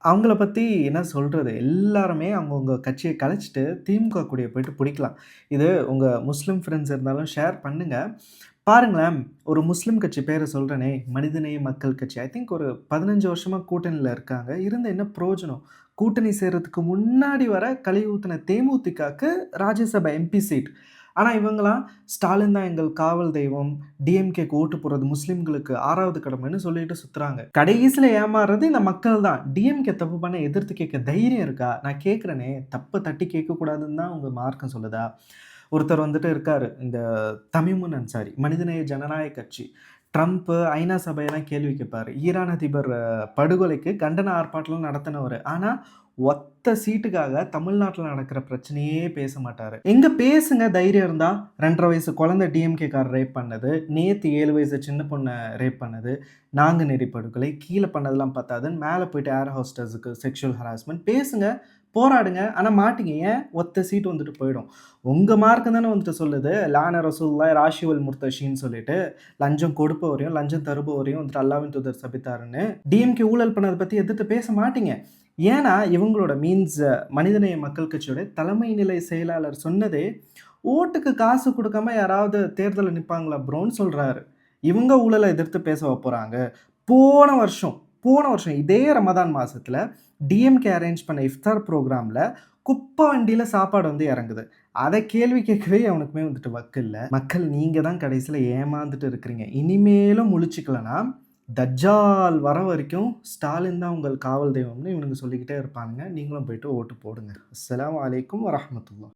அவங்கள பத்தி என்ன சொல்றது? எல்லாருமே அவங்கவங்க கட்சிய கலைச்சுட்டு திமுக கொடிய போயிட்டு புடிக்கலாம். இது உங்க முஸ்லிம் ஃப்ரெண்ட்ஸ் இருந்தாலும் ஷேர் பண்ணுங்க. பாருங்களேன், ஒரு முஸ்லிம் கட்சி பேர சொல்றேனே, மனிதநேய மக்கள் கட்சி. ஐ திங்க் ஒரு 15 வருஷமா கூட்டணியில இருக்காங்க. இருந்து என்ன பிரயோஜனம்? கூட்டணி சேர்றதுக்கு முன்னாடி வர கழுவி ஊத்துன தேமுதிகக்கு ராஜ்யசபா எம்பி சீட். ஆனா இவங்கலாம் ஸ்டாலின் தான் எங்கள் காவல் தெய்வம், டிஎம்கேக்கு ஓட்டு போடுறது முஸ்லிம்களுக்கு 6வது கடமைன்னு சொல்லிட்டு சுத்துறாங்க. கடைசியில ஏமாறுறது இந்த மக்கள் தான். டிஎம்கே தப்பு பண்ணா எதிர்த்து கேட்க தைரியம் இருக்கா? நான் கேட்கிறேனே, தப்ப தட்டி கேட்கக்கூடாதுன்னு தான் உங்க மார்க்கம் சொல்லுதா? ஒருத்தர் வந்துட்டு இருக்காரு. இந்த தமிமுன் அன்சாரி, மனிதநேய ஜனநாயக கட்சி. ட்ரம்ப், ஐநா சபையெல்லாம் கேள்வி கேட்பாரு. ஈரான் அதிபர் படுகொலைக்கு கண்டன ஆர்ப்பாட்டம்லாம் நடத்தினவரு. ஆனா, ஒத்த சீட்டுக்காக தமிழ்நாட்டுல நடக்கிற பிரச்சனையே பேச மாட்டாரு. எங்க பேசுங்க தைரியம் இருந்தா. 2 1/2 வயசு குழந்தை டிஎம்கே காரர் ரேப் பண்ணது. நேத்து 7 வயசு சின்ன பொண்ண ரேப் பண்ணது. நாங்குநேரி படுகொலை. கீழ பண்ணதெல்லாம் பத்தாதுன்னு மேல போயிட்டு ஏர் ஹோஸ்டஸ்க்கு செக்சுவல் ஹராஸ்மென்ட். பேசுங்க, போராடுங்க. ஆனா மாட்டீங்க. ஏன்? ஒத்த சீட் வந்துட்டு போயிடும். உங்க மார்க்கம் தானே வந்துட்டு சொல்லுது. லான ரசூலுல்லாஹ் ராஷிவல் முர்தஷின்னு சொல்லிட்டு, லஞ்சம் கொடுப்பவரையும், லஞ்சம் தருபவரையும் வந்துட்டு அல்லாஹ்வின் தூதர் சபித்தாருன்னு. டிஎம்கே ஊழல் பண்ணத பத்தி எதிர்த்து பேச மாட்டீங்க. ஏன்னா, இவங்களோட மீன்ஸ் மனிதநேய மக்கள் கட்சியோட தலைமை நிலை செயலாளர் சொன்னதே, ஓட்டுக்கு காசு குடுக்காம யாராவது தேர்தல்ல நிப்பாங்களா ப்ரோன்னு சொல்றாரு. இவங்க ஊழல எதிர்த்து பேசவா போறாங்க? போன வருஷம் போன வருஷம் இதே ரமதான் மாசத்துல டிஎம்கே அரேஞ்ச் பண்ண இஃப்தார் புரோகிராம்ல குப்பை வண்டியில சாப்பாடு வந்து இறங்குது. அத கேள்வி கேட்கவே எவனுக்குமே வந்துட்டு வக்கு இல்ல. மக்கள் நீங்க தான் கடைசியில ஏமாந்துட்டு இருக்கிறீங்க. இனிமேலும் முழிச்சுக்கலனா, தஜ்ஜால் வர வரைக்கும் ஸ்டாலின் தான் உங்கள் காவல் தெய்வம்னு இவனுங்க சொல்லிக்கிட்டே இருப்பானுங்க. நீங்களும் போயிட்டு ஓட்டு போடுங்க. அஸ்ஸலாமு அலைக்கும் வரஹ்மத்துல்லாஹ்.